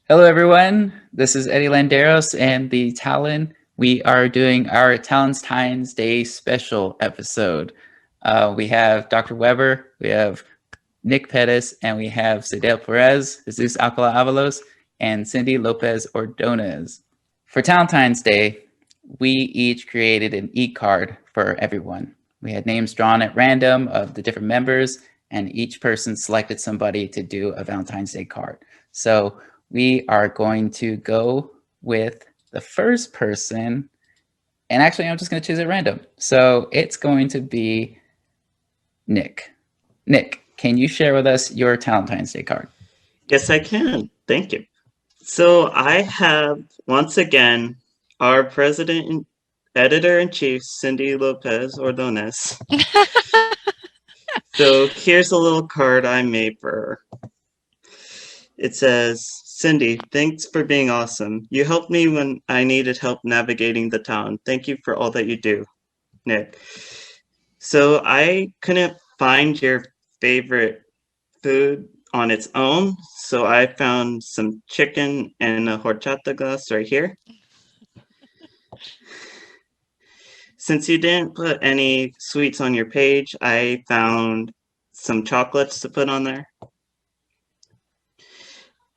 Hello, everyone. This is Eddie Landeros and the Talon. We are doing our Talon-Tines Day special episode. We have Dr. Weber, we have Nick Pettis, and we have Seydel Perez, Jesus Alcala Avalos, and Cindy Lopez-Ordonez. For Talon-Tines Day, we each created an e-card for everyone. We had names drawn at random of the different members, and each person selected somebody to do a Valentine's Day card. So we are going to go with the first person, and actually I'm just going to choose at random. So it's going to be Nick. Nick, can you share with us your Talon-Tines Day card? Yes, I can. Thank you. So I have, once again, our president and editor-in-chief, Cindy Lopez-Ordonez. So here's a little card I made for her. It says, Cindy, thanks for being awesome. You helped me when I needed help navigating the town. Thank you for all that you do, Nick. So I couldn't find your favorite food on its own, so I found some chicken and a horchata glass right here. Since you didn't put any sweets on your page, I found some chocolates to put on there.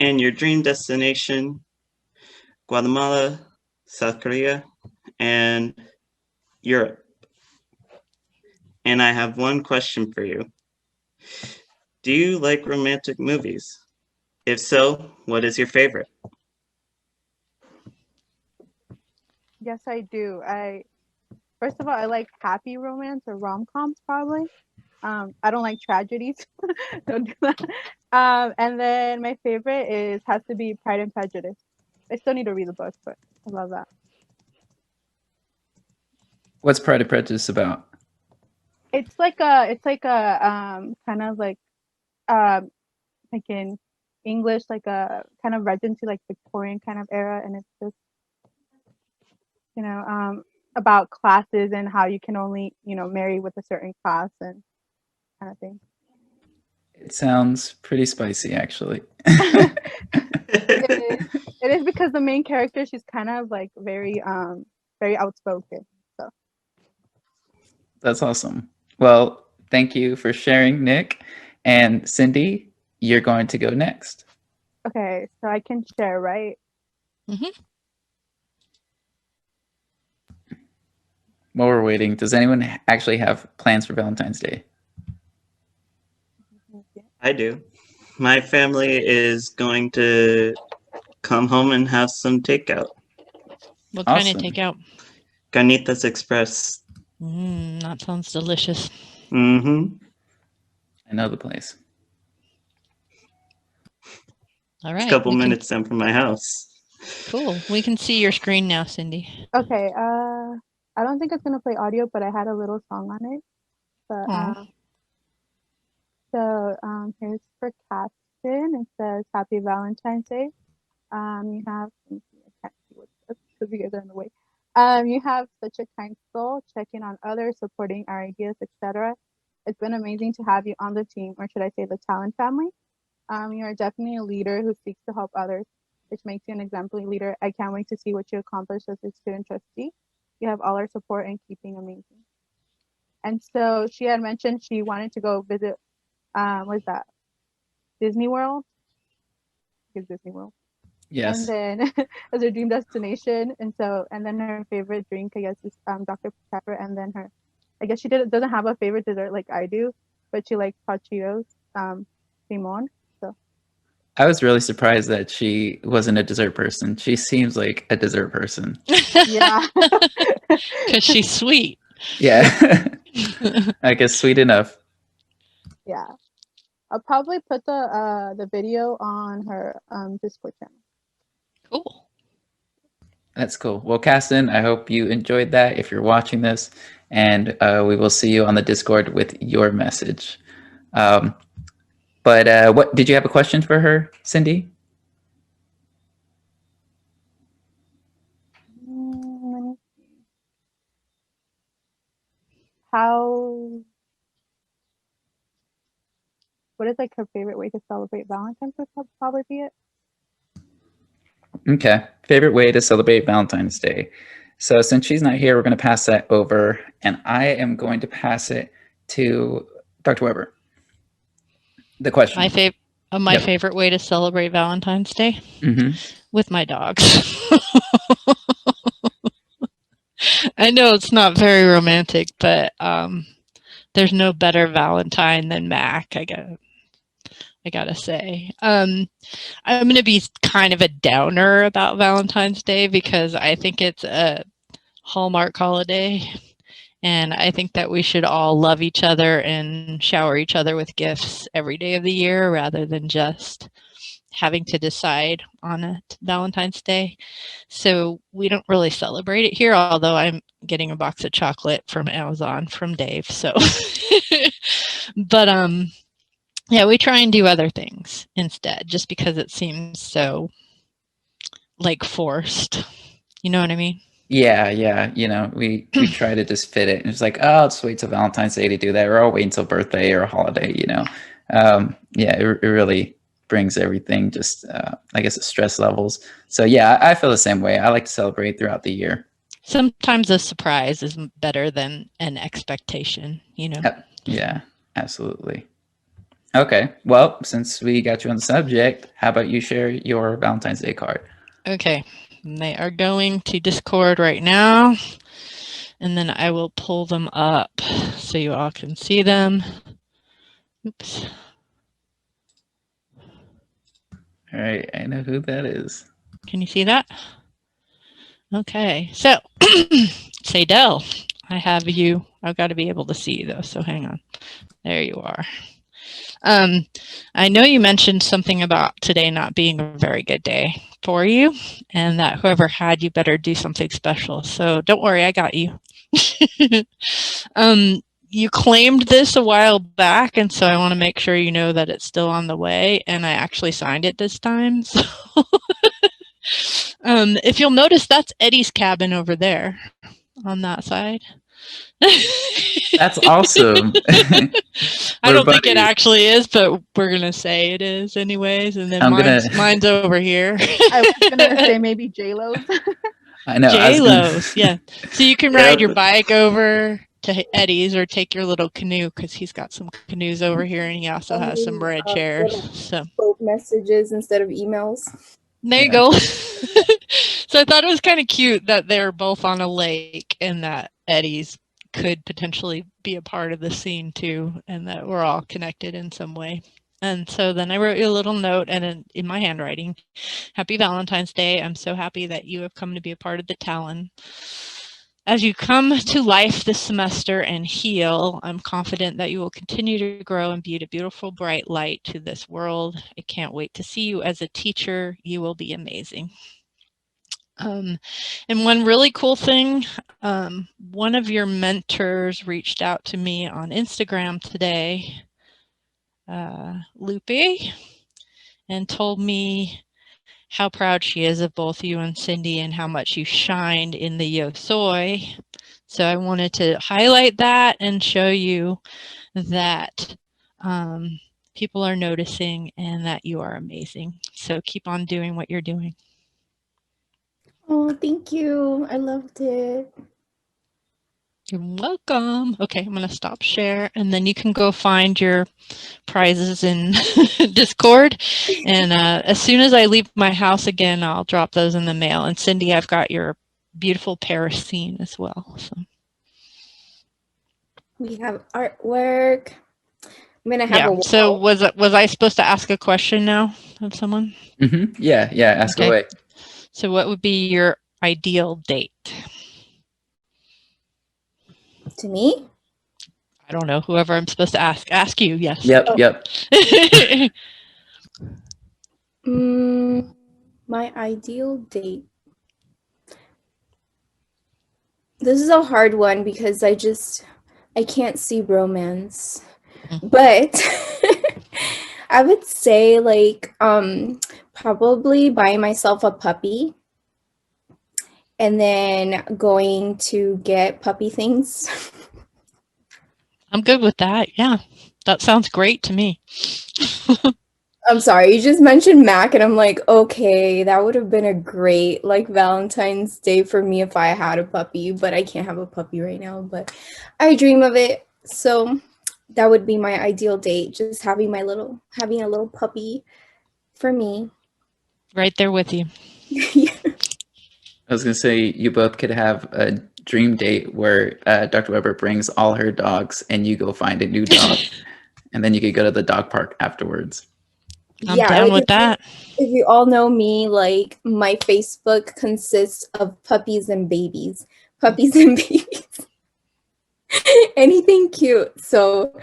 And your dream destination, Guatemala, South Korea, and Europe. And I have one question for you. Do you like romantic movies? If so, what is your favorite? Yes, I do. First of all, I like happy romance or rom-coms probably. I don't like tragedies. Don't do that. And then my favorite has to be Pride and Prejudice. I still need to read the book, but I love that. What's Pride and Prejudice about? It's like a kind of um like in English, like a kind of Regency, like Victorian kind of era, and it's just about classes and how you can only marry with a certain class and kind of thing. It sounds pretty spicy, actually. It is. It is because the main character, she's kind of like very outspoken. So That's awesome. Well, thank you for sharing, Nick. And Cindy, you're going to go next. okay, so I can share, right? Mm-hmm. While we're waiting, does anyone actually have plans for Valentine's Day? I do. My family is going to come home and have some takeout. What Awesome. kind of takeout? Carnitas Express. That sounds delicious. Mm-hmm. I know the place. All It's right. a couple minutes down from my house. Cool. We can see your screen now, Cindy. Okay. I don't think it's gonna play audio, but I had a little song on it. But here's for Castin. It says Happy Valentine's Day. You have, I can't see what it says because you guys are in the way. You have such a kind soul, checking on others, supporting our ideas, etc. It's been amazing to have you on the team, or should I say the Talon family. You are definitely a leader who seeks to help others, which makes you an exemplary leader. I can't wait to see what you accomplish as a student trustee. You have all our support and keeping amazing. And so she had mentioned she wanted to go visit, what's that? Disney World? Is Disney World. Yes. And then as her dream destination, and then her favorite drink, I guess, is Dr. Pepper, and then I guess she doesn't have a favorite dessert like I do, but she likes hot Cheetos, Simone. So I was really surprised that she wasn't a dessert person. She seems like a dessert person. yeah, Because she's sweet. Yeah. I guess sweet enough. yeah. I'll probably put the video on her Discord channel. Cool. That's cool. Well, Castin, I hope you enjoyed that if you're watching this, and we will see you on the Discord with your message. But what did you have a question for her, Cindy? Let me see. How? What is like her favorite way to celebrate Valentine's? Would probably be it. Okay. Favorite way to celebrate Valentine's Day. So since she's not here, we're going to pass that over, and I am going to pass it to Dr. Weber. The question. My Yep. favorite way to celebrate Valentine's Day Mm-hmm. with my dogs. I know it's not very romantic, but there's no better Valentine than Mac. I gotta say. I'm gonna be kind of a downer about Valentine's Day because I think it's a Hallmark holiday, and I think that we should all love each other and shower each other with gifts every day of the year rather than just having to decide on a Valentine's Day. So we don't really celebrate it here, although I'm getting a box of chocolate from Amazon from Dave. So, but yeah, we try and do other things instead, just because it seems so like forced. You know what I mean? Yeah, yeah. You know, we try to just fit it. And it's like, oh, I'll just wait till Valentine's Day to do that, or I'll wait until birthday or a holiday. You know, yeah, it really brings everything just, I guess, stress levels. So yeah, I feel the same way. I like to celebrate throughout the year. Sometimes a surprise is better than an expectation. You know? Yeah, absolutely. Okay, well, since we got you on the subject, how about you share your Valentine's Day card? Okay, they are going to Discord right now, and then I will pull them up so you all can see them. Oops. All right, I know who that is. Can you see that? Okay, so Seydel, I have you. I've got to be able to see you though, so hang on. There you are. I know you mentioned something about today not being a very good day for you, and that whoever had you better do something special. So don't worry, I got you. You claimed this a while back, and so I want to make sure you know that it's still on the way, and I actually signed it this time. So if you'll notice, that's Eddie's cabin over there on that side. That's awesome. I don't think it actually is, but we're gonna say it is anyways. And then mine's over here. I was gonna say maybe J-Lo's. I know. J-Lo's, yeah. So you can ride your bike over to Eddie's or take your little canoe because he's got some canoes over here, and he also has some red chairs. So messages instead of emails. There you go. So I thought it was kind of cute that they're both on a lake and that Eddie's could potentially be a part of the scene too, and that we're all connected in some way. And so then I wrote you a little note, and in my handwriting, Happy Valentine's Day. I'm so happy that you have come to be a part of the Talon. As you come to life this semester and heal, I'm confident that you will continue to grow and be a beautiful, bright light to this world. I can't wait to see you as a teacher. You will be amazing. And one really cool thing, one of your mentors reached out to me on Instagram today, Lupe, and told me how proud she is of both you and Cindy and how much you shined in the Yo Soy. So I wanted to highlight that and show you that people are noticing and that you are amazing. So keep on doing what you're doing. Oh, thank you. I loved it. You're welcome. Okay, I'm going to stop share, and then you can go find your prizes in Discord. And as soon as I leave my house again, I'll drop those in the mail. And Cindy, I've got your beautiful Paris scene as well. So. We have artwork. I'm going to have a wall. So was I supposed to ask a question now of someone? Mm-hmm. Yeah, ask away. So what would be your ideal date? To me? I don't know. Whoever I'm supposed to ask you. Yes. Yep. My ideal date. This is a hard one because I can't see romance. But I would say like probably buy myself a puppy and then going to get puppy things. I'm good with that. Yeah, that sounds great to me. I'm sorry, you just mentioned Mac, and I'm like, okay, that would have been a great like Valentine's Day for me if I had a puppy, but I can't have a puppy right now, but I dream of it. So that would be my ideal date, just having a little puppy for me. Right there with you. Yeah. I was gonna say you both could have a dream date where Dr. Weber brings all her dogs and you go find a new dog, and then you could go to the dog park afterwards. I'm Yeah, down like with that. if you all know me, like my Facebook consists of puppies and babies. Puppies and babies. Anything cute. So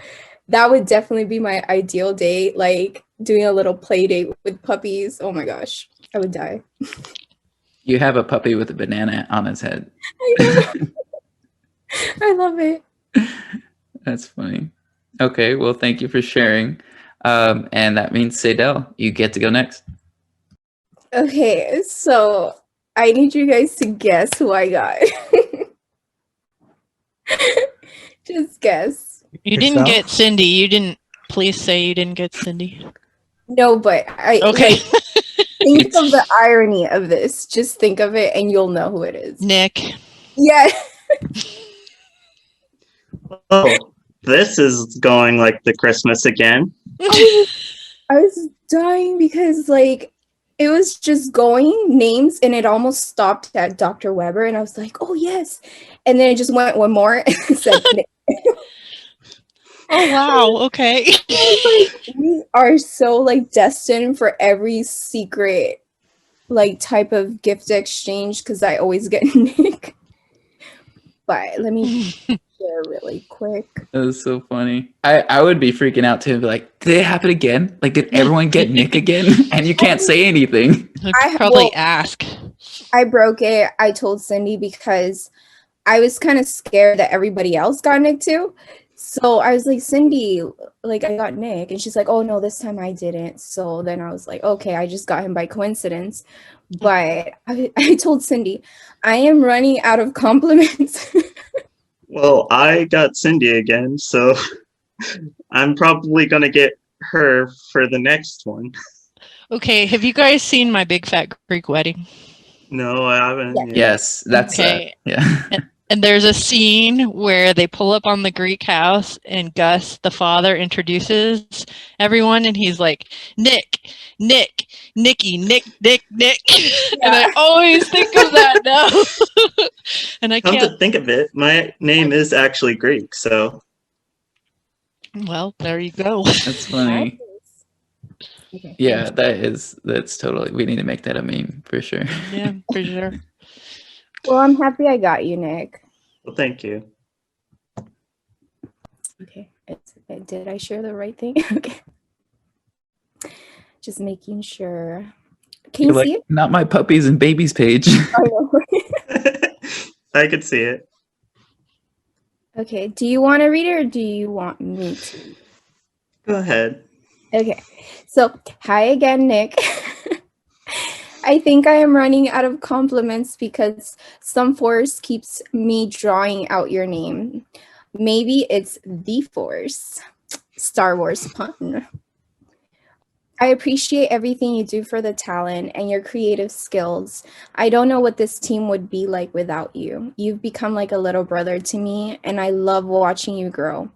that would definitely be my ideal date, like doing a little play date with puppies. Oh my gosh, I would die. You have a puppy with a banana on his head. I know. I love it. That's funny. Okay, well, thank you for sharing. And that means Seydel, you get to go next. Okay, so I need you guys to guess who I got. Just guess. You didn't get Cindy. You didn't. Please say you didn't get Cindy. No, but I Okay. like, think of the irony of this. Just think of it, and you'll know who it is. Nick. Yeah. Oh, this is going like the Christmas again. I was dying because like it was just going names and it almost stopped at Dr. Weber and I was like, oh yes. And then it just went one more and it said Oh wow. Okay. like, we are so like destined for every secret like type of gift exchange because I always get Nick. But let me share really quick. That was so funny. I would be freaking out too. Be like, did it happen again? Like, did everyone get Nick again? And you can't say anything. I'd probably ask. I broke it. I told Cindy because I was kind of scared that everybody else got Nick too. So I was like, Cindy, like I got Nick. And she's like, oh no, this time I didn't. So then I was like, okay, I just got him by coincidence. But I told Cindy, I am running out of compliments. Well, I got Cindy again, so I'm probably going to get her for the next one. Okay. Have you guys seen My Big Fat Greek Wedding? No, I haven't. Yeah. yet. Yes, that's Okay. yeah. And there's a scene where they pull up on the Greek house and Gus, the father, introduces everyone and he's like, Nick, Nicky, Nick. And I always think of that now. And I Come can't. to think of it, my name is actually Greek, so Well, there you go. That's funny. Okay. Yeah, that's totally. We need to make that a meme for sure. Yeah, for sure. Well, I'm happy I got you, Nick. well, thank you. Okay. Did I share the right thing? Okay. Just making sure. Can You're you like, see it? not my puppies and babies page. I know. I could see it. Okay. Do you want to read it or do you want me to? Go ahead. Okay. So, hi again, Nick. I think I am running out of compliments because some force keeps me drawing out your name. Maybe it's the Force. Star Wars pun. I appreciate everything you do for the Talon and your creative skills. I don't know what this team would be like without you. You've become like a little brother to me, and I love watching you grow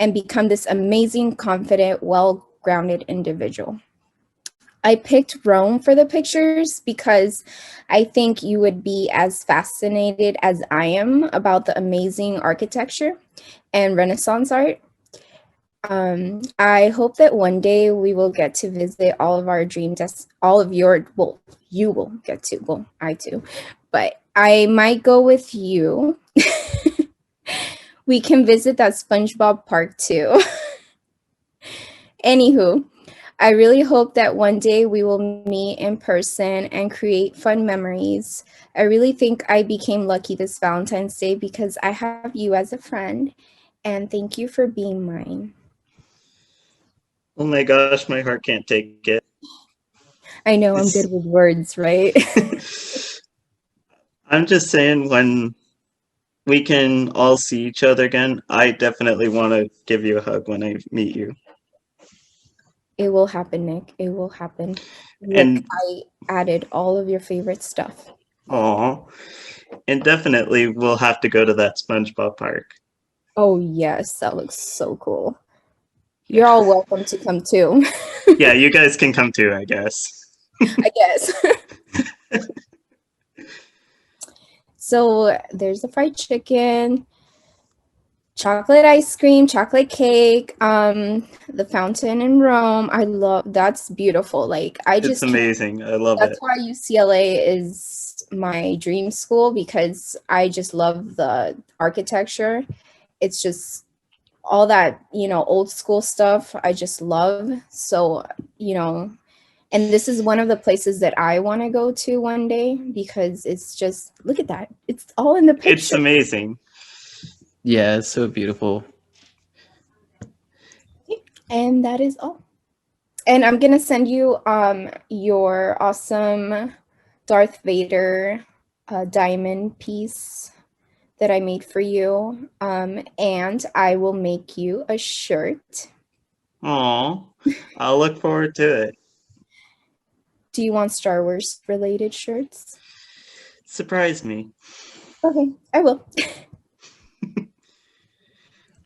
and become this amazing, confident, well-grounded individual. I picked Rome for the pictures because I think you would be as fascinated as I am about the amazing architecture and Renaissance art. I hope that one day we will get to visit all of our well, you will get to, well, I too, but I might go with you. We can visit that SpongeBob park too. Anywho, I really hope that one day we will meet in person and create fun memories. I really think I became lucky this Valentine's Day because I have you as a friend, and thank you for being mine. Oh my gosh, my heart can't take it. I know I'm good with words, right? I'm just saying, when we can all see each other again, I definitely want to give you a hug when I meet you. It will happen, Nick. It will happen. Look, And I added all of your favorite stuff. aw, and definitely we'll have to go to that SpongeBob park. Oh, yes. That looks so cool. You're all welcome to come too. Yeah, you guys can come too, I guess. I guess. So there's the fried chicken, chocolate ice cream, chocolate cake, the fountain in Rome. I love, that's beautiful. Like I It's just amazing. I love that's it. why UCLA is my dream school, because I just love the architecture. It's just all that, old school stuff I just love. So, and this is one of the places that I want to go to one day, because it's just, look at that. It's all in the picture. It's amazing. Yeah, it's so beautiful. And that is all. And I'm going to send you your awesome Darth Vader diamond piece that I made for you. And I will make you a shirt. Aw, I'll look forward to it. Do you want Star Wars related shirts? Surprise me. Okay, I will.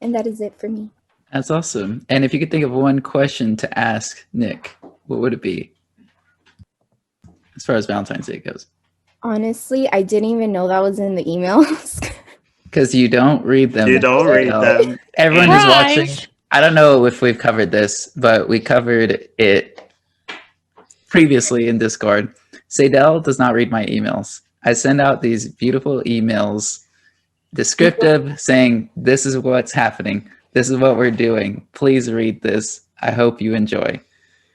And that is it for me. That's awesome. And if you could think of one question to ask Nick, what would it be? As far as Valentine's Day goes. Honestly, I didn't even know that was in the emails. Because you don't read them. You don't read them. Everyone is watching. Surprise! I don't know if we've covered this, but we covered it previously in Discord. Seydel does not read my emails. I send out these beautiful emails, descriptive, saying, this is what's happening. This is what we're doing. Please read this. I hope you enjoy.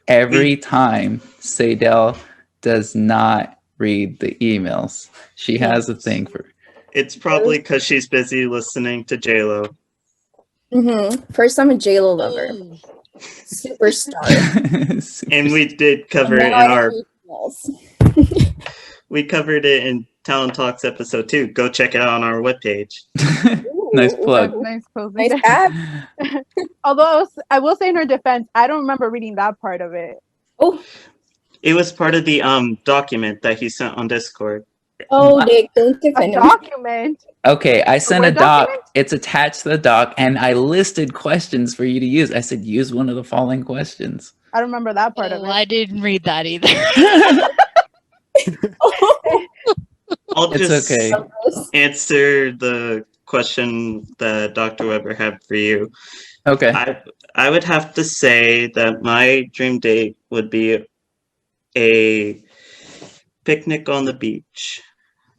Every time Seydel does not read the emails. She has a thing for It's probably because she's busy listening to JLo. First, I'm a JLo lover. Ooh. Superstar. And we did cover it in our we covered it in Talon Talks episode 2. Go check it out on our webpage. Nice That's plug. nice, Cozy. Nice ad. Although I will say in her defense, I don't remember reading that part of it. Oh, It was part of the document that he sent on Discord. Nick, don't A defend him. document. Okay, I sent a Word doc. document? It's attached to the doc, and I listed questions for you to use. I said, use one of the following questions. I don't remember that part of Oh, it. I didn't read that either. I'll It's just okay. answer the question that Dr. Weber had for you. Okay. I would have to say that my dream date would be a picnic on the beach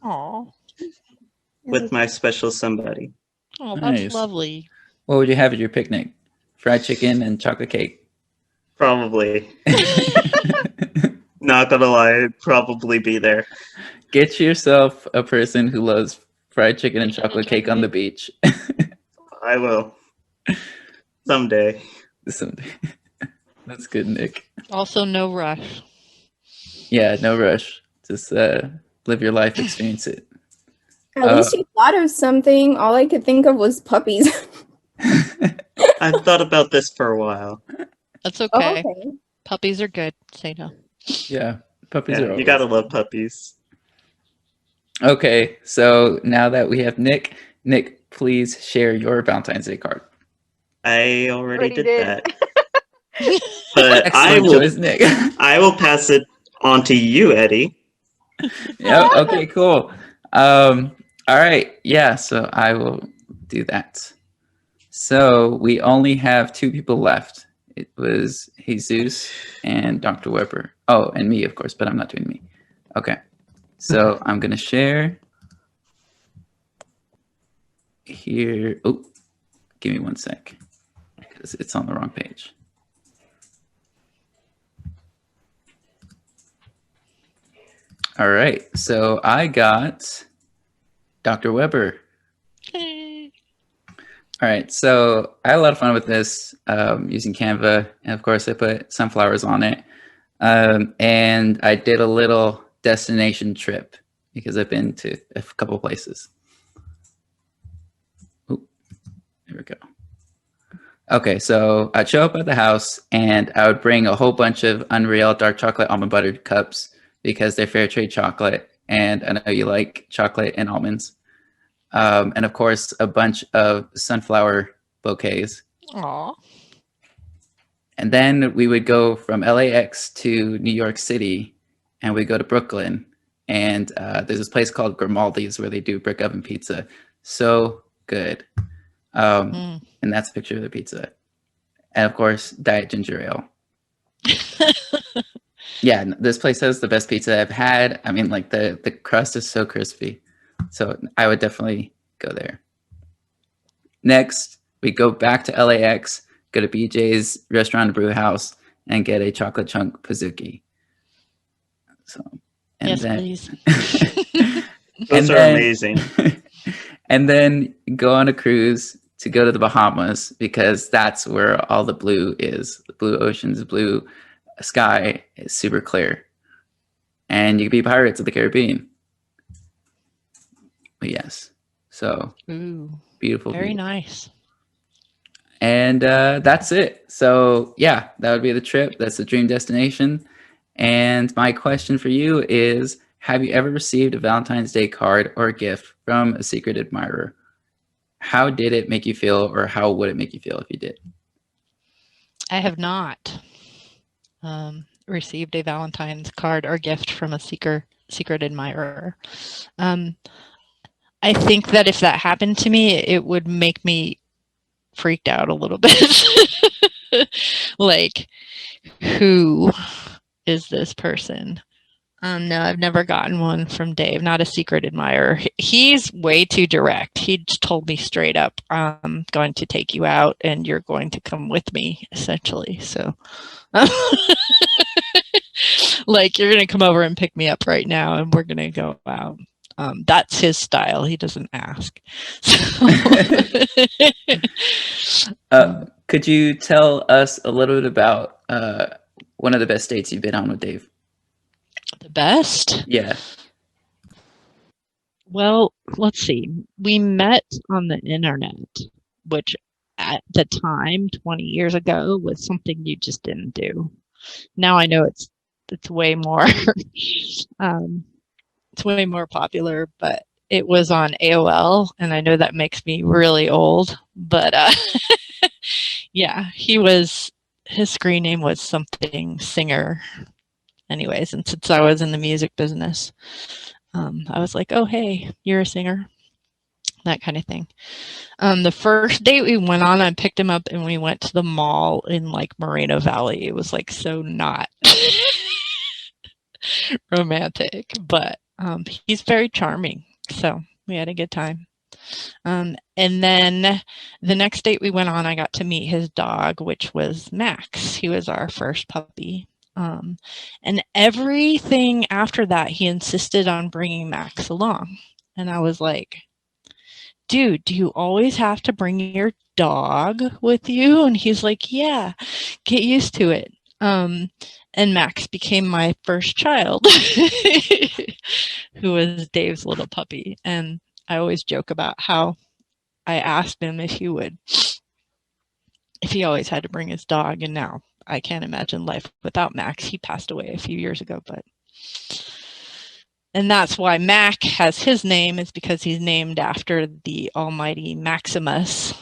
Oh, with my special somebody. that's Nice. lovely. What would you have at your picnic? Fried chicken and chocolate cake. Probably. Not gonna lie, I'd probably be there. Get yourself a person who loves fried chicken and chocolate cake on the beach. I will. Someday. Someday. That's good, Nick. Also, no rush. Yeah, no rush. Just live your life, experience it. At least you thought of something. All I could think of was puppies. I've thought about this for a while. That's okay. Oh, okay. Puppies are good. Say no. Yeah, puppies Yeah, are you always. gotta love puppies. Okay, so now that we have Nick, please share your Valentine's Day card. I already did did. that. But Excellent choice, Nick. I will pass it on to you, Eddie. Yeah, okay, cool. All right, yeah, so I will do that. So we only have 2 people left. It was Jesus and Dr. Weber. Oh, and me, of course, but I'm not doing me. Okay, so I'm gonna share here. Oh, give me 1 sec, because it's on the wrong page. All right, so I got Dr. Weber. Hey. All right, so I had a lot of fun with this using Canva, and of course I put sunflowers on it. And I did a little destination trip because I've been to a couple places. Oh, there we go. Okay, so I'd show up at the house and I would bring a whole bunch of Unreal dark chocolate almond buttered cups because they're fair trade chocolate, and I know you like chocolate and almonds. And of course, a bunch of sunflower bouquets. Aw. And then we would go from LAX to New York City, and we go to Brooklyn. And there's this place called Grimaldi's where they do brick oven pizza. So good. And that's a picture of the pizza. And of course, Diet Ginger Ale. Yeah, this place has the best pizza I've had. I mean, like the crust is so crispy. So I would definitely go there. Next, we go back to LAX, go to BJ's Restaurant and Brew House, and get a chocolate chunk Pizookie. So, and Yes, then, please. Those and are then- amazing. And then go on a cruise to go to the Bahamas because that's where all the blue is. The blue oceans, blue sky is super clear. And you can be pirates of the Caribbean. But yes. So Ooh, beautiful. very view. nice. And that's it. So yeah, that would be the trip. That's the dream destination. And my question for you is, have you ever received a Valentine's Day card or gift from a secret admirer? How did it make you feel, or how would it make you feel if you did? I have not received a Valentine's card or gift from a secret admirer. I think that if that happened to me, it would make me freaked out a little bit. Like, who is this person? No, I've never gotten one from Dave, not a secret admirer. He's way too direct. He just told me straight up, I'm going to take you out and you're going to come with me, essentially. So, like, you're going to come over and pick me up right now and we're going to go out. That's his style. He doesn't ask. So. Could you tell us a little bit about one of the best dates you've been on with Dave? The best? Yeah. Well, let's see. We met on the internet, which at the time, 20 years ago, was something you just didn't do. Now I know it's way more it's way more popular, but it was on AOL, and I know that makes me really old, but yeah, his screen name was something Singer. Anyways, and since I was in the music business, I was like, oh, hey, you're a singer, that kind of thing. The first date we went on, I picked him up and we went to the mall in like Moreno Valley. It was like so not romantic, but he's very charming. So we had a good time. And then the next date we went on, I got to meet his dog, which was Max. He was our first puppy. And everything after that, he insisted on bringing Max along. And I was like, dude, do you always have to bring your dog with you? And he's like, yeah, get used to it. And Max became my first child, who was Dave's little puppy. And I always joke about how I asked him if he always had to bring his dog, and now I can't imagine life without Max. He passed away a few years ago, and that's why Mac has his name, is because he's named after the almighty Maximus.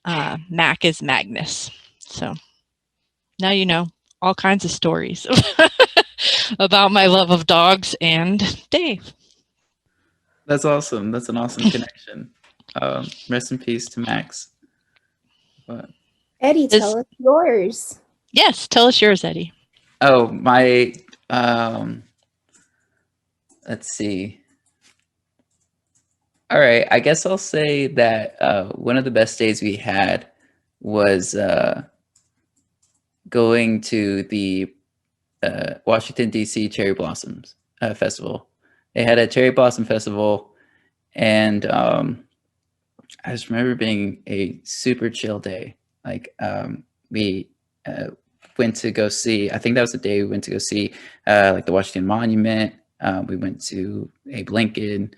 Mac is Magnus. So now you know all kinds of stories about my love of dogs and Dave. That's awesome. That's an awesome connection. Rest in peace to Max. But, Eddie, tell us yours. Yes, tell us yours, Eddie. oh, my, let's see. All right, I guess I'll say that one of the best days we had was going to the Washington, D.C. Cherry Blossoms Festival. They had a Cherry Blossom Festival, and I just remember being a super chill day. Like, we went to go see, I think that was the day we went to go see like the Washington Monument. We went to Abe Lincoln,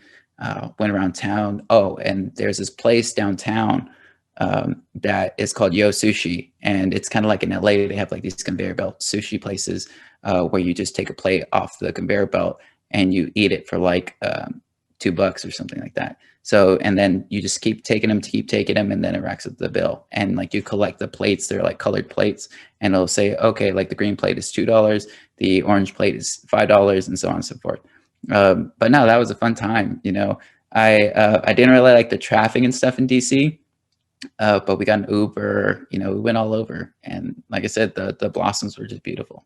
went around town. Oh, and there's this place downtown that is called Yo Sushi, and it's kind of like in LA. They have like these conveyor belt sushi places where you just take a plate off the conveyor belt and you eat it for like $2 or something like that. So, and then you just keep taking them, and then it racks up the bill. And like you collect the plates, they're like colored plates, and it'll say, okay, like the green plate is $2, the orange plate is $5, and so on and so forth. But no, that was a fun time. You know, I didn't really like the traffic and stuff in DC, but we got an Uber. You know, we went all over, and like I said, the blossoms were just beautiful.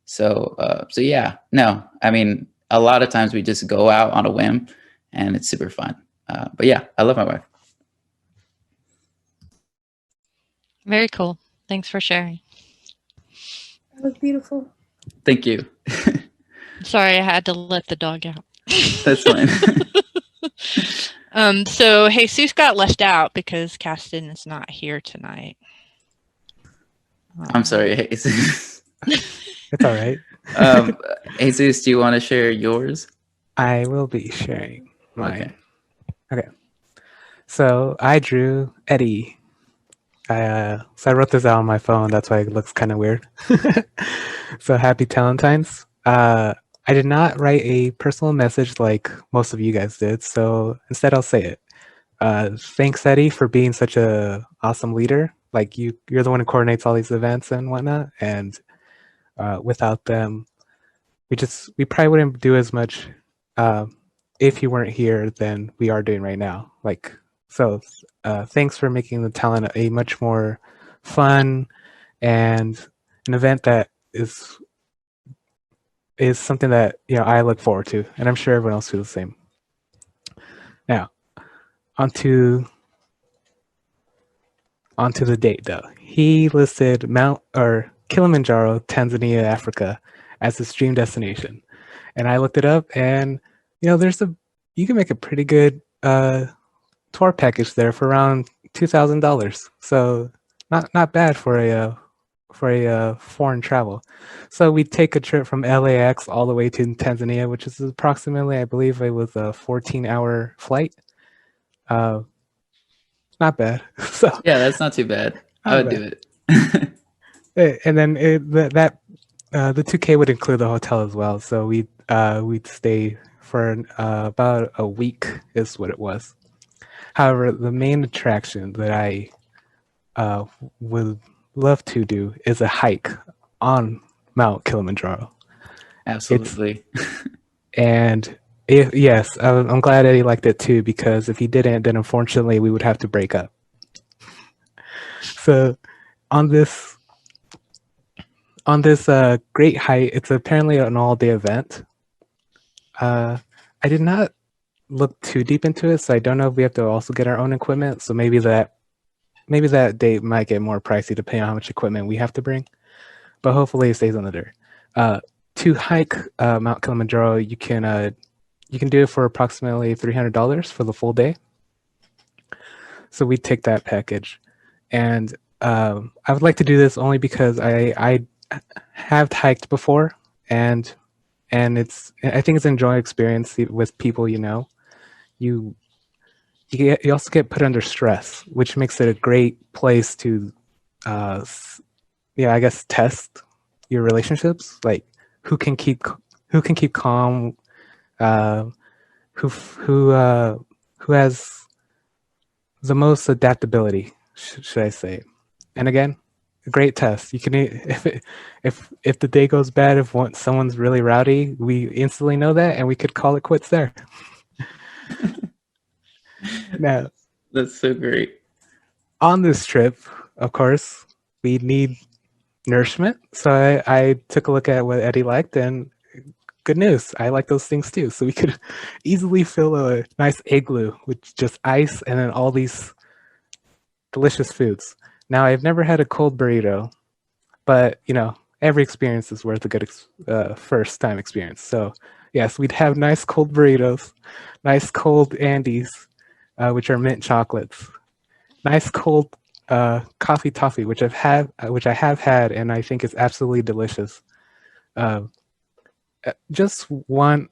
So, so yeah, no, I mean, a lot of times we just go out on a whim, and it's super fun. But yeah, I love my wife. Very cool. Thanks for sharing. That was beautiful. Thank you. Sorry, I had to let the dog out. That's fine. So Jesus got left out because Castin is not here tonight. I'm sorry, Jesus. It's all right. Jesus, do you want to share yours? I will be sharing mine. Okay. So I drew Eddie. So I wrote this out on my phone. That's why it looks kind of weird. So happy Talon-Tines. I did not write a personal message like most of you guys did. So instead, I'll say it. Thanks, Eddie, for being such a awesome leader. Like you're the one who coordinates all these events and whatnot. And without them, we probably wouldn't do as much if you weren't here than we are doing right now. Like, so thanks for making the Talon a much more fun and an event that is something that, you know, I look forward to, and I'm sure everyone else feels the same. Now, onto the date though. He listed Kilimanjaro, Tanzania, Africa as his dream destination. And I looked it up, and you know, you can make a pretty good tour package there for around $2,000. So not bad for a foreign travel. So we take a trip from LAX all the way to Tanzania, which is approximately, I believe it was a 14-hour flight. Not bad. So yeah, that's not too bad. I would do it. And then the $2K would include the hotel as well. So we'd stay for about a week is what it was. However, the main attraction that I would love to do is a hike on Mount Kilimanjaro. Absolutely. Yes, I'm glad Eddie liked it too, because if he didn't, then unfortunately we would have to break up. So on this great hike, it's apparently an all-day event. I did not look too deep into it, so I don't know if we have to also get our own equipment. So maybe that date might get more pricey depending on how much equipment we have to bring. But hopefully it stays on the dirt. To hike Mount Kilimanjaro, you can do it for approximately $300 for the full day. So we take that package, and I would like to do this only because I have hiked before, and I think it's an enjoyable experience with people you know. You also get put under stress, which makes it a great place to, I guess, test your relationships. Like who can keep calm, who has the most adaptability, should I say? And again, a great test. You can, if the day goes bad, if someone's really rowdy, we instantly know that, and we could call it quits there. Now, that's so great. On this trip, of course, we need nourishment. So I took a look at what Eddie liked, and good news, I like those things too. So we could easily fill a nice igloo with just ice and then all these delicious foods. Now, I've never had a cold burrito, but you know, every experience is worth a good first time experience. So yes, we'd have nice cold burritos, nice cold Andes, which are mint chocolates, nice cold coffee toffee, which I have had, and I think is absolutely delicious. Just one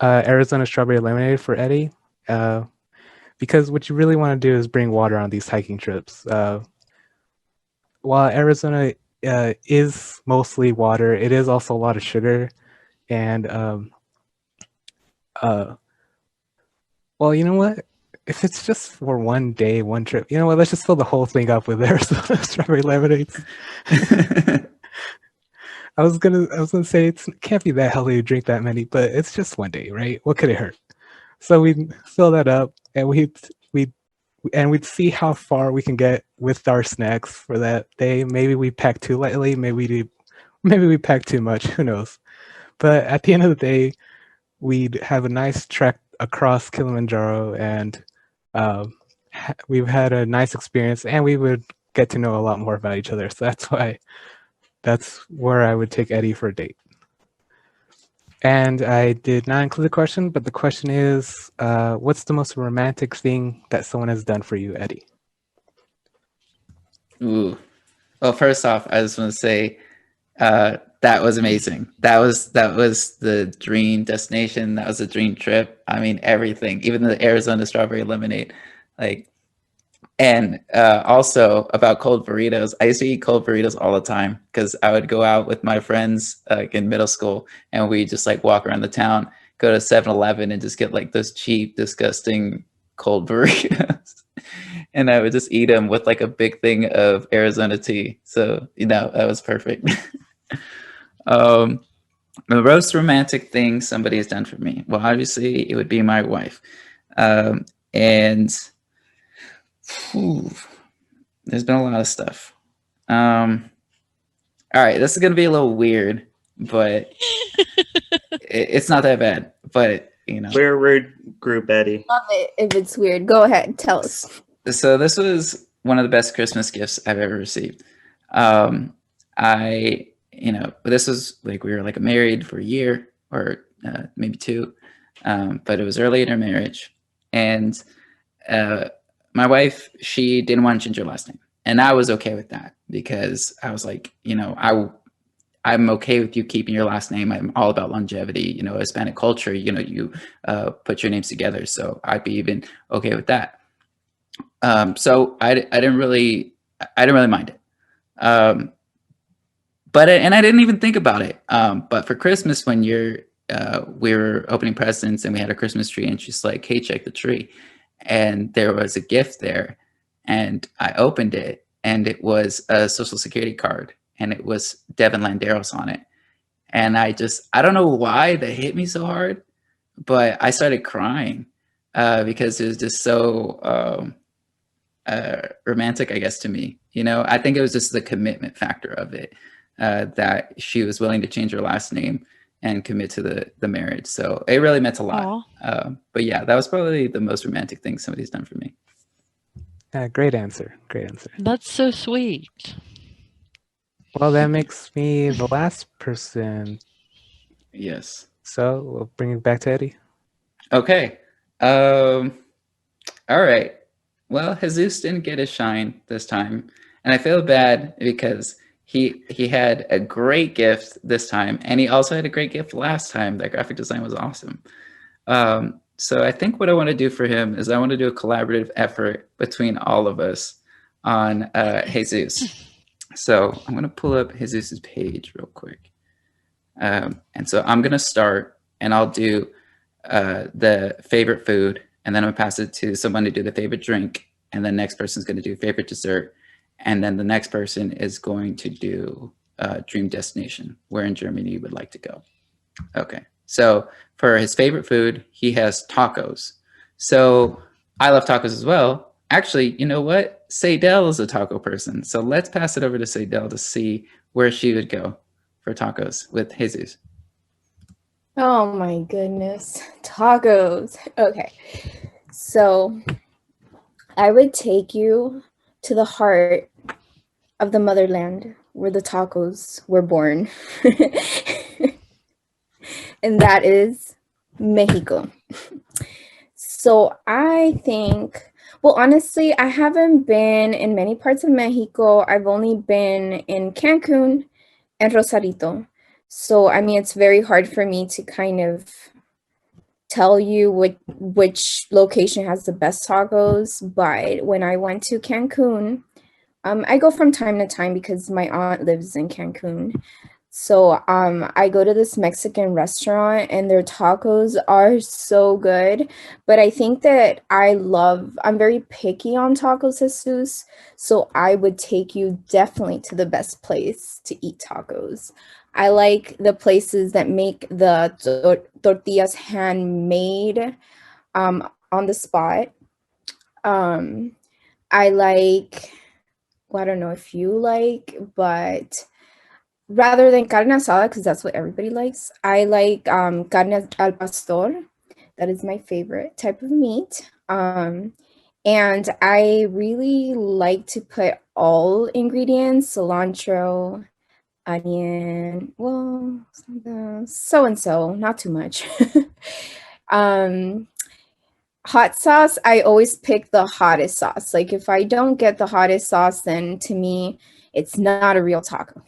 Arizona strawberry lemonade for Eddie, because what you really want to do is bring water on these hiking trips. While Arizona is mostly water, it is also a lot of sugar. And well, you know what? If it's just for one day, one trip, you know what? Let's just fill the whole thing up with Arizona strawberry lemonades. I was gonna say it can't be that healthy to drink that many, but it's just one day, right? What could it hurt? So we'd fill that up, and we'd see how far we can get with our snacks for that day. Maybe we pack too lightly, maybe we pack too much. Who knows? But at the end of the day, we'd have a nice trek across Kilimanjaro, and we've had a nice experience, and we would get to know a lot more about each other. So that's where I would take Eddie for a date. And I did not include the question, but the question is, what's the most romantic thing that someone has done for you, Eddie? Ooh. Well, first off, I just want to say that was amazing. That was the dream destination. That was a dream trip. I mean, everything, even the Arizona strawberry lemonade, like. And also about cold burritos. I used to eat cold burritos all the time because I would go out with my friends in middle school, and we just like walk around the town, go to 7-Eleven and just get like those cheap, disgusting cold burritos. And I would just eat them with like a big thing of Arizona tea. So, that was perfect. The most romantic thing somebody has done for me. Well, obviously it would be my wife. And there's been a lot of stuff. All right, this is gonna be a little weird, but it's not that bad. But We're a weird group, Eddie. Love it if it's weird. Go ahead, tell us. So this was one of the best Christmas gifts I've ever received. This was like we were like married for a year or maybe 2, but it was early in our marriage, and my wife, she didn't want to change her last name. And I was okay with that because I was like, I'm okay with you keeping your last name. I'm all about longevity. Hispanic culture, you put your names together. So I'd be even okay with that. So I didn't really mind it. But I didn't even think about it. But for Christmas, when we were opening presents and we had a Christmas tree, and she's like, "Hey, check the tree." And there was a gift there, and I opened it, and it was a Social Security card, and it was Devin Landeros on it. And I don't know why that hit me so hard, but I started crying because it was just so romantic, I guess, to me. I think it was just the commitment factor of it, that she was willing to change her last name and commit to the marriage. So it really meant a lot. But yeah, that was probably the most romantic thing somebody's done for me. Great answer. Great answer. That's so sweet. Well, that makes me the last person. Yes. So we'll bring it back to Eddie. Okay. All right. Well, Jesus didn't get his shine this time, and I feel bad because he had a great gift this time, and he also had a great gift last time. That graphic design was awesome. So I think what I want to do for him is I want to do a collaborative effort between all of us on Jesus. So I'm going to pull up Jesus's page real quick. And so I'm going to start, and I'll do the favorite food, and then I'm going to pass it to someone to do the favorite drink, and the next person's going to do favorite dessert, and then the next person is going to do dream destination, where in Germany you would like to go. Okay, so for his favorite food, he has tacos. So I love tacos as well. Actually, you know what? Seydel is a taco person. So let's pass it over to Seydel to see where she would go for tacos with Jesus. Oh my goodness. Tacos. Okay. So I would take you to the heart of the motherland where the tacos were born. And that is Mexico. So I think, well, honestly, I haven't been in many parts of Mexico. I've only been in Cancun and Rosarito. So, I mean, it's very hard for me to kind of tell you which location has the best tacos, but when I went to Cancun, I go from time to time because my aunt lives in Cancun. So I go to this Mexican restaurant and their tacos are so good. But I think that I'm very picky on tacos, Jesus. So I would take you definitely to the best place to eat tacos. I like the places that make the tortillas handmade on the spot. I like, well, I don't know if you like, but rather than carne asada, because that's what everybody likes, I like carne al pastor. That is my favorite type of meat. And I really like to put all ingredients, cilantro, onion, well, so and so, not too much. Hot sauce, I always pick the hottest sauce. Like if I don't get the hottest sauce, then to me, it's not a real taco.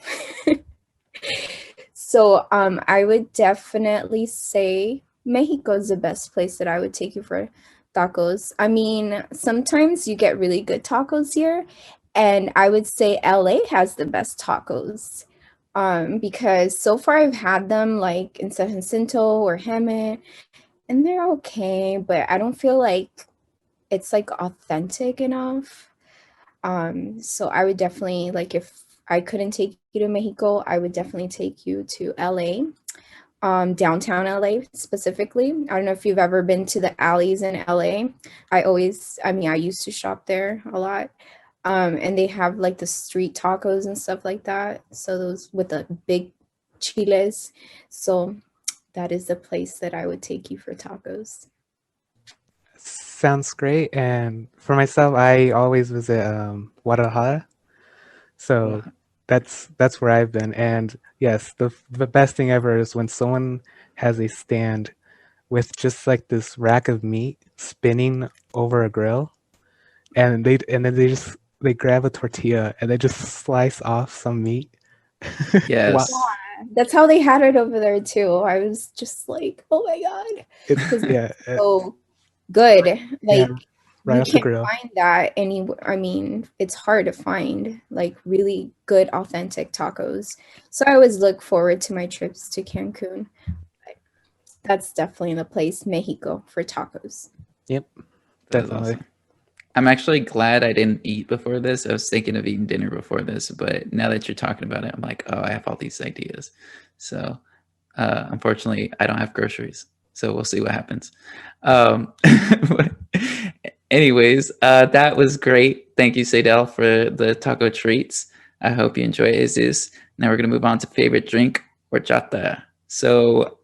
So I would definitely say Mexico is the best place that I would take you for tacos. I mean, sometimes you get really good tacos here, and I would say LA has the best tacos. Because so far I've had them like in San Jacinto or Hemet, and they're okay, but I don't feel like it's like authentic enough. So I would definitely, like, if I couldn't take you to Mexico, I would definitely take you to LA, downtown LA specifically. I don't know if you've ever been to the alleys in LA. I used to shop there a lot. And they have like the street tacos and stuff like that. So those with the big chiles. So that is the place that I would take you for tacos. Sounds great. And for myself, I always visit Guadalajara. So that's where I've been. And yes, the best thing ever is when someone has a stand with just like this rack of meat spinning over a grill, and then they grab a tortilla and they just slice off some meat. Yes. That's how they had it over there too. I was just like, oh my god, It's so good. Like right you off the can't grill. find that anywhere. I mean, it's hard to find like really good authentic tacos. So I always look forward to my trips to Cancun. But that's definitely the place, Mexico, for tacos. Yep, That's definitely. awesome. I'm actually glad I didn't eat before this. I was thinking of eating dinner before this, but now that you're talking about it, I'm like, oh, I have all these ideas. So unfortunately, I don't have groceries. So we'll see what happens. Anyways, that was great. Thank you, Seydel, for the taco treats. I hope you enjoy it, Jesus. Now we're going to move on to favorite drink, horchata. So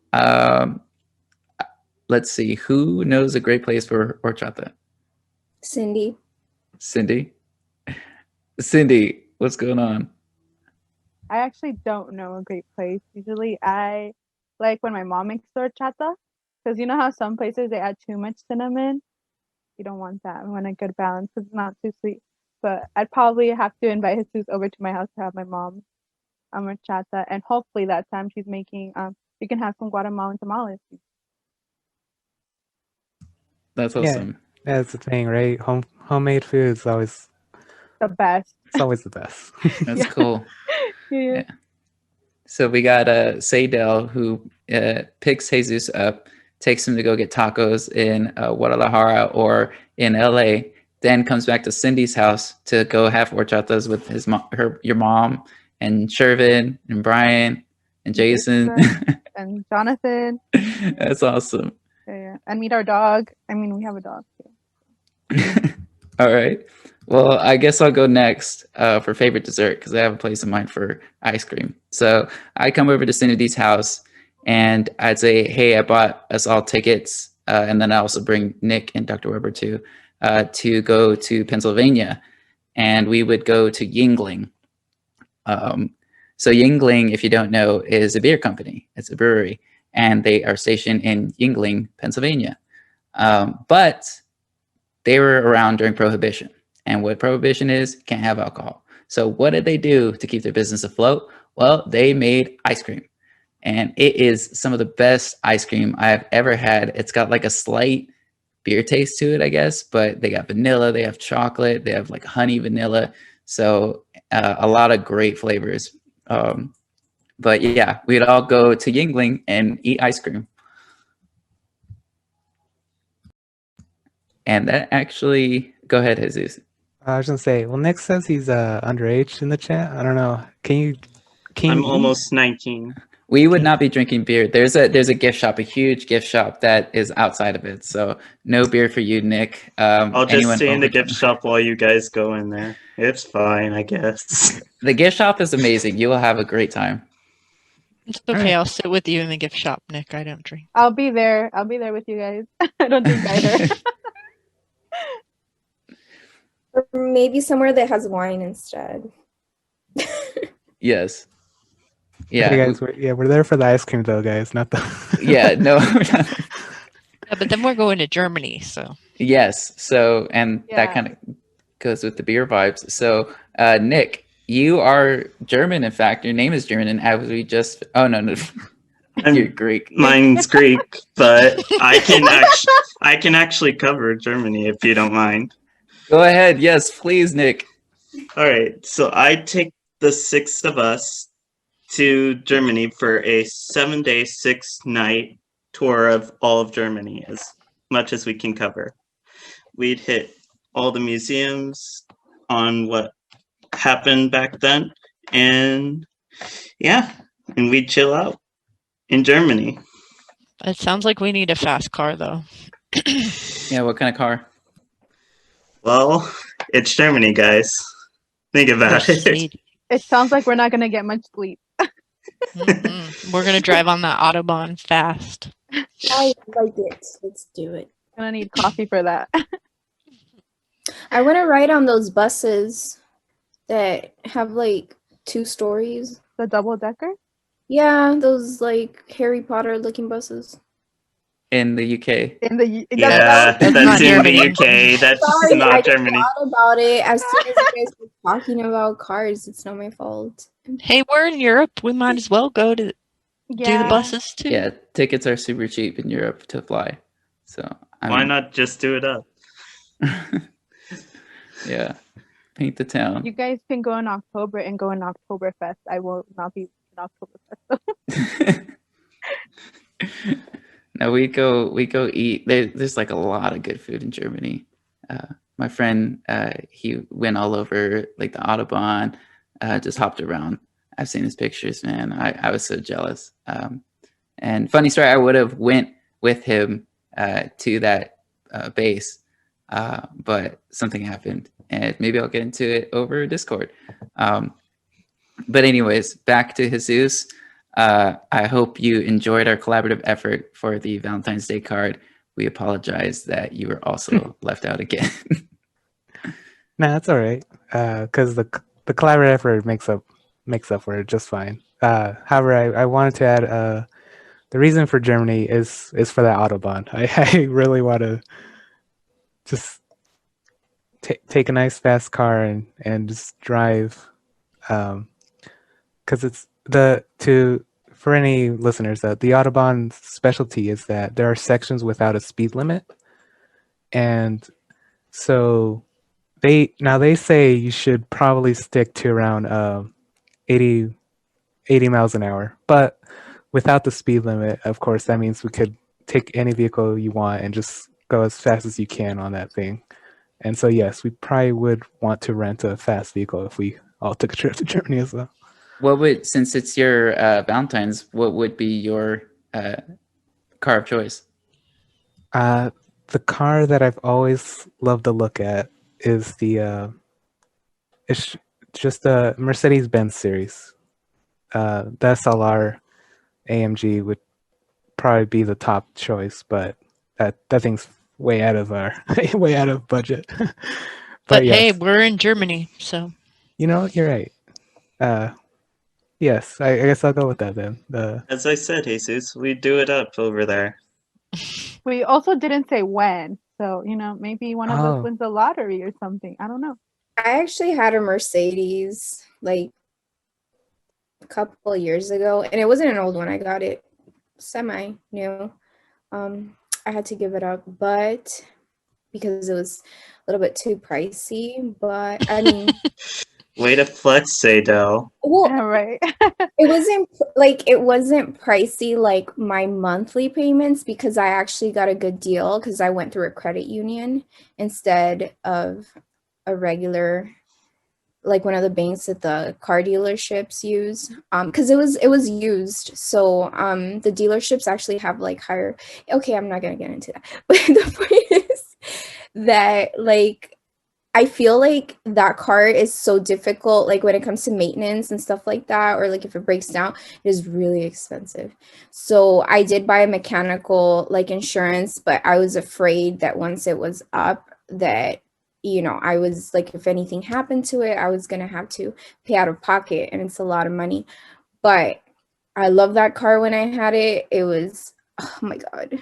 let's see. Who knows a great place for horchata? Cindy. Cindy? Cindy, what's going on? I actually don't know a great place. Usually I like when my mom makes horchata, because you know how some places they add too much cinnamon? You don't want that. We want a good balance because it's not too sweet. But I'd probably have to invite Jesus over to my house to have my mom horchata, and hopefully that time she's making we can have some Guatemalan tamales. That's awesome. Yeah, that's the thing, right? Homemade food is always The best. it's always the best. That's cool. Yeah. So we got Seydel, who picks Jesus up, takes him to go get tacos in Guadalajara or in LA, then comes back to Cindy's house to go have horchatas with his your mom and Shervin and Brian and Jason and Jonathan. That's awesome. Yeah. And meet our dog. I mean, we have a dog too. All right. Well, I guess I'll go next for favorite dessert because I have a place in mind for ice cream. So I come over to Cindy's house and I'd say, hey, I bought us all tickets. And then I also bring Nick and Dr. Weber to go to Pennsylvania. And we would go to Yuengling. So Yuengling, if you don't know, is a beer company. It's a brewery. And they are stationed in Yuengling, Pennsylvania. But they were around during Prohibition. And what Prohibition is, can't have alcohol. So what did they do to keep their business afloat? Well, they made ice cream. and it is some of the best ice cream I've ever had. It's got like a slight beer taste to it, I guess, but they got vanilla, they have chocolate, they have like honey vanilla. So a lot of great flavors. But yeah, we'd all go to Yingling and eat ice cream. And that actually, go ahead, Jesus. I was gonna say, well, Nick says he's underage in the chat. I don't know. Can I'm you almost 19. We would not be drinking beer. There's a gift shop, a huge gift shop that is outside of it. So no beer for you, Nick. I'll just Anyone stay in the over gift shop while you guys go in there. It's fine, I guess. The gift shop is amazing. You will have a great time. It's okay. I'll sit with you in the gift shop, Nick. I don't drink. I'll be there. I'll be there with you guys. I don't drink either. Or maybe somewhere that has wine instead. Yes. Yeah. Hey guys, we're there for the ice cream though, guys, not the. Yeah. No. Yeah, but then we're going to Germany, so. Yes. So, and that Yeah. kind of goes with the beer vibes. So, Nick, you are German. In fact, your name is German, and as we just, oh no, you're Greek. Mine's Greek, but I can actually cover Germany if you don't mind. Go ahead. Yes, please, Nick. All right, so I take the 6 of us to Germany for a 7-day, 6-night tour of all of Germany, as much as we can cover. We'd hit all the museums on what happened back then, and yeah, and we'd chill out in Germany. It sounds like we need a fast car, though. Yeah. What kind of car? Well, it's Germany, guys. Think about it. Mercedes. It sounds like we're not gonna get much sleep. Mm-mm. We're gonna drive on that Autobahn fast. I like it. Let's do it. Gonna need coffee for that. I want to ride on those buses that have like 2 stories. The double decker. Yeah, those like Harry Potter looking buses. In the UK. In the Yeah, That's that's not in Germany. the UK. That's Sorry, I not just Germany. thought about it as soon as you guys were talking about cars. It's not my fault. Hey, we're in Europe. We might as well go to do the buses too. Yeah, tickets are super cheap in Europe to fly. So Why not just do it up? Yeah, paint the town. You guys can go in October and go in Oktoberfest. I will not be in Oktoberfest. No, we go eat. There's like a lot of good food in Germany. My friend, he went all over like the Autobahn, just hopped around. I've seen his pictures, man. I was so jealous. And funny story, I would have went with him to that base, but something happened, and maybe I'll get into it over Discord. But anyways, back to Jesus. I hope you enjoyed our collaborative effort for the Valentine's Day card. We apologize that you were also left out again. Nah, that's all right. Because the collaborative effort makes up for it just fine. However, I wanted to add the reason for Germany is for that Autobahn. I really want to just take a nice fast car and just drive, because it's for any listeners, that the Autobahn's specialty is that there are sections without a speed limit, and so they say you should probably stick to around 80 miles an hour, but without the speed limit, of course, that means we could take any vehicle you want and just go as fast as you can on that thing. And so yes, we probably would want to rent a fast vehicle if we all took a trip to Germany as well. Since it's your Valentine's, what would be your car of choice? The car that I've always loved to look at is it's just a Mercedes-Benz series. The SLR AMG would probably be the top choice, but that thing's way out of way out of budget. But yes, hey, we're in Germany, so. you're right. Yes, I guess I'll go with that then. As I said, Jesus, we do it up over there. We also didn't say when, so maybe one of Oh. us wins the lottery or something. I don't know. I actually had a Mercedes like a couple of years ago, and it wasn't an old one. I got it semi new. I had to give it up, but because it was a little bit too pricey. But I mean, Way to flex, Seydel. well, Yeah, right. it wasn't pricey like my monthly payments, because I actually got a good deal because I went through a credit union instead of a regular, like one of the banks that the car dealerships use, because it was used. So the dealerships actually have like higher, okay, I'm not gonna get into that, but the point is that like I feel like that car is so difficult, like when it comes to maintenance and stuff like that, or like if it breaks down, it is really expensive. So I did buy a mechanical like insurance, but I was afraid that once it was up that, you know, I was like, if anything happened to it, I was gonna have to pay out of pocket, and it's a lot of money. But I love that car. When I had it, it was, oh my God,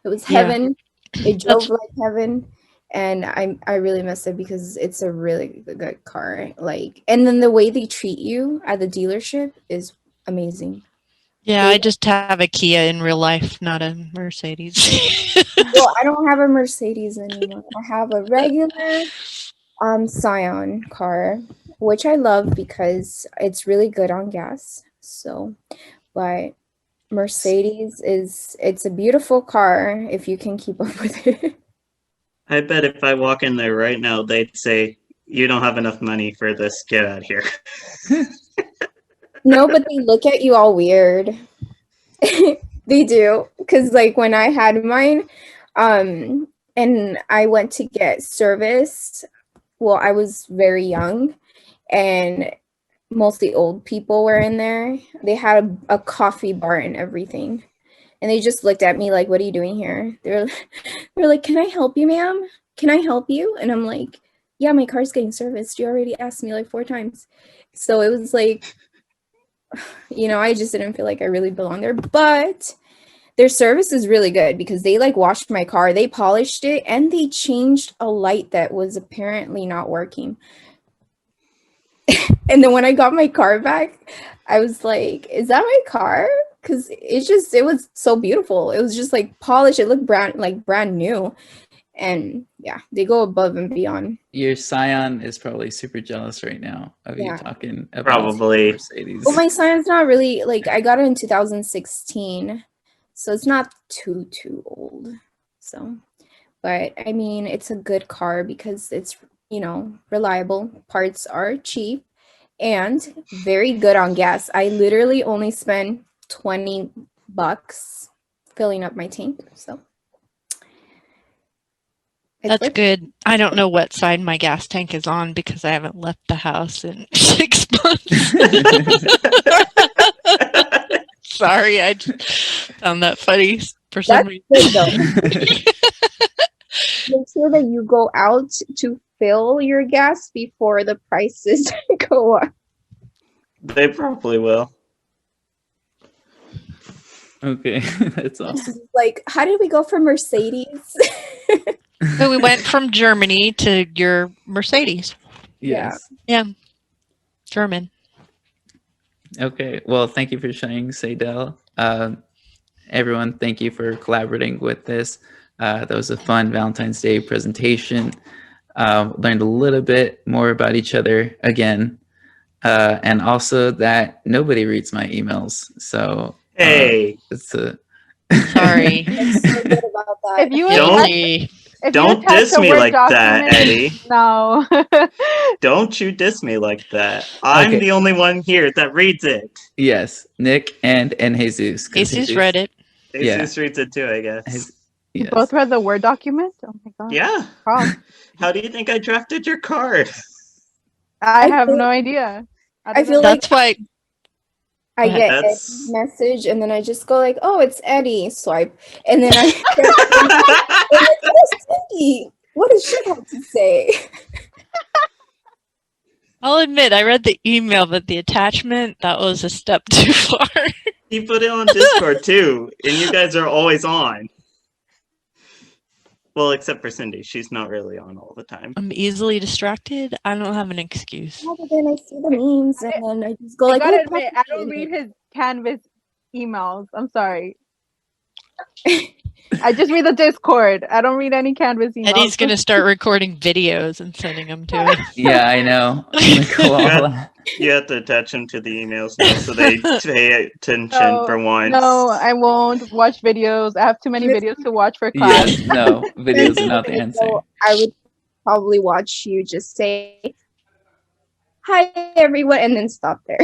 it was Yeah. heaven. It drove like heaven. And I really miss it because it's a really good car. Like, and then the way they treat you at the dealership is amazing. Yeah, I just have a Kia in real life, not a Mercedes. Well, I don't have a Mercedes anymore. I have a regular Scion car, which I love because it's really good on gas. So, but Mercedes it's a beautiful car if you can keep up with it. I bet if I walk in there right now, they'd say, "You don't have enough money for this. Get out of here." No, but they look at you all weird. They do. Because like when I had mine, and I went to get service, well, I was very young, and mostly old people were in there. They had a coffee bar and everything. And they just looked at me like, "What are you doing here?" They're like, "Can I help you, ma'am? Can I help you?" And I'm like, "Yeah, my car's getting serviced. You already asked me like 4 times." So it was like, you know, I just didn't feel like I really belonged there. But their service is really good because they like washed my car, they polished it, and they changed a light that was apparently not working. And then when I got my car back, I was like, "Is that my car?" Because it was so beautiful. It was just like polished. It looked brand new. And yeah, they go above and beyond. Your Scion is probably super jealous right now of Yeah. you talking about Probably. Mercedes. Well, my Scion's not really, like, I got it in 2016. So it's not too old. So, but I mean, it's a good car because it's, you know, reliable. Parts are cheap and very good on gas. I literally only spend $20 filling up my tank. So it's That's worth it. good. I don't know what side my gas tank is on because I haven't left the house in 6 months. Sorry, I just found that funny for some That's reason. good though. Make sure that you go out to fill your gas before the prices go up. They probably will. Okay, that's awesome. Like, how did we go from Mercedes? So we went from Germany to your Mercedes. Yes. Yeah. German. Okay. Well, thank you for sharing, Seydel. Everyone, thank you for collaborating with this. That was a fun Valentine's Day presentation. Learned a little bit more about each other again. And also that nobody reads my emails. So Hey, it's a Sorry. I'm so good about that. If you Don't- Guilty. if you don't attach diss a me Word like that, document- Eddie. No. Don't you diss me like that. I'm Okay. the only one here that reads it. yes, Nick and Jesus. 'cause Jesus read it. Yeah. Jesus reads it too, I guess. You Yes. both read the Word document? Oh my god. Yeah. Props. How do you think I drafted your card? I I have feel- no idea. I feel know. like That's why I Go get ahead. Eddie's message and then I just go like, "Oh, it's Eddie." Swipe, and then I I'm like, "Oh, Cindy, what does she have to say?" I'll admit I read the email, but the attachment, that was a step too far. He put it on Discord too, and you guys are always on. Well, except for Cindy. She's not really on all the time. I'm easily distracted. I don't have an excuse. Yeah, but then I see the memes and then I just go I like, gotta "Oh, admit, I don't read his Canvas emails. I'm sorry. I just read the Discord. I don't read any Canvas emails. Eddie's going to start recording videos and sending them to us. Yeah, I know. I'm gonna go all out. You have to attach them to the emails now so they pay attention for once. No, I won't watch videos. I have too many videos to watch for class. Yes, no, videos are not the answer. So I would probably watch you just say, "Hi everyone," and then stop there.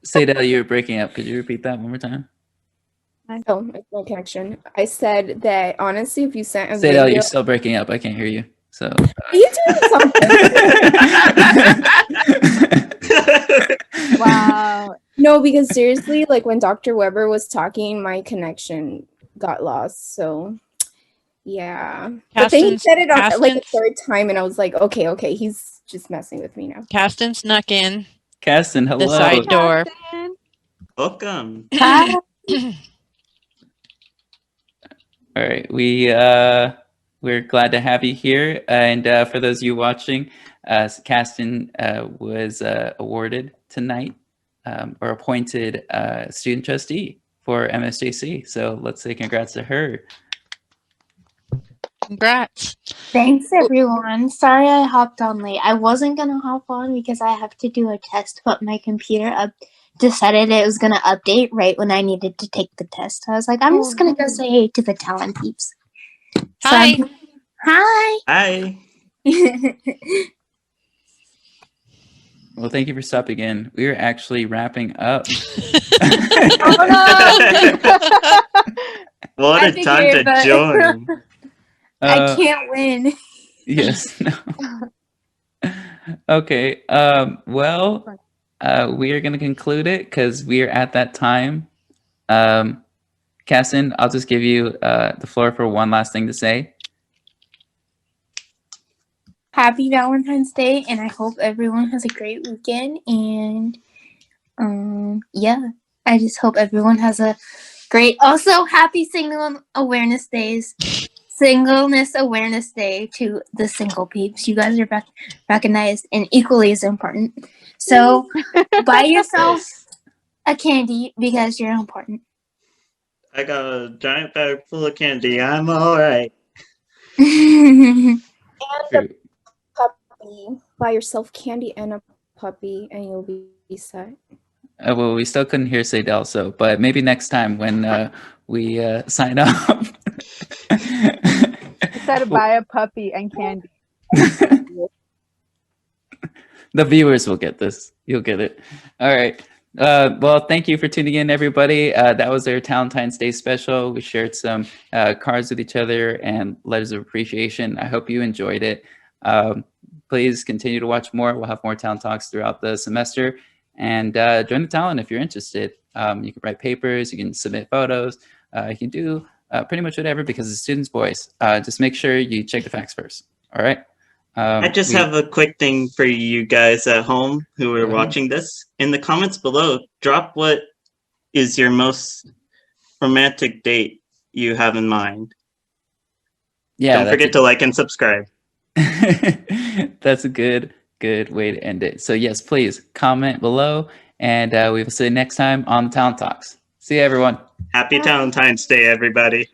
Seydel, you were breaking up. Could you repeat that one more time? Oh, it's my connection. I said that honestly, if you sent a Seydel, video, you're still breaking up. I can't hear you. So. are you doing something? Wow. No, because seriously, like when Dr. Weber was talking, my connection got lost. So, yeah. But then he said it on like a third time, and I was like, okay, he's just messing with me now. Castin snuck in Castin, hello. the side door. Welcome. Hi. All right, we're glad to have you here, and for those of you watching, Castin was awarded tonight or appointed student trustee for MSJC. So let's say congrats to her. Congrats. Thanks, everyone. Sorry I hopped on late. I wasn't going to hop on because I have to do a test, but my computer decided it was going to update right when I needed to take the test. So I was like, I'm just going to go say hey to the Talon peeps. Hi. So hi. Hi. Well, thank you for stopping in. We are actually wrapping up. Oh, no. What I a think time you're to join. I can't win. Yes. No. Okay. Well, we are going to conclude it because we are at that time. Castin, I'll just give you the floor for one last thing to say. Happy Valentine's Day, and I hope everyone has a great weekend. And yeah, I just hope everyone has a great. Also, happy Singleness Awareness Day to the single peeps. You guys are recognized and equally as important. So buy yourself a candy because you're important. I got a giant bag full of candy. I'm all right. And a puppy. Buy yourself candy and a puppy, and you'll be set. Well, we still couldn't hear Seydel, so but maybe next time when we sign up. I said buy a puppy and candy. The viewers will get this. You'll get it. All right. Well, thank you for tuning in, everybody. That was our Talon-Tines Day special. We shared some cards with each other and letters of appreciation. I hope you enjoyed it. Please continue to watch more. We'll have more Talon Talks throughout the semester. And join the Talon if you're interested. You can write papers. You can submit photos. You can do pretty much whatever because it's a student's voice. Just make sure you check the facts first. All right. I just have a quick thing for you guys at home who are watching this. In the comments below, drop what is your most romantic date you have in mind. Yeah. Don't forget to like and subscribe. That's a good way to end it. So yes, please comment below, and we will see you next time on the Talon Talks. See you, everyone. Happy Talon-Tines Day, everybody.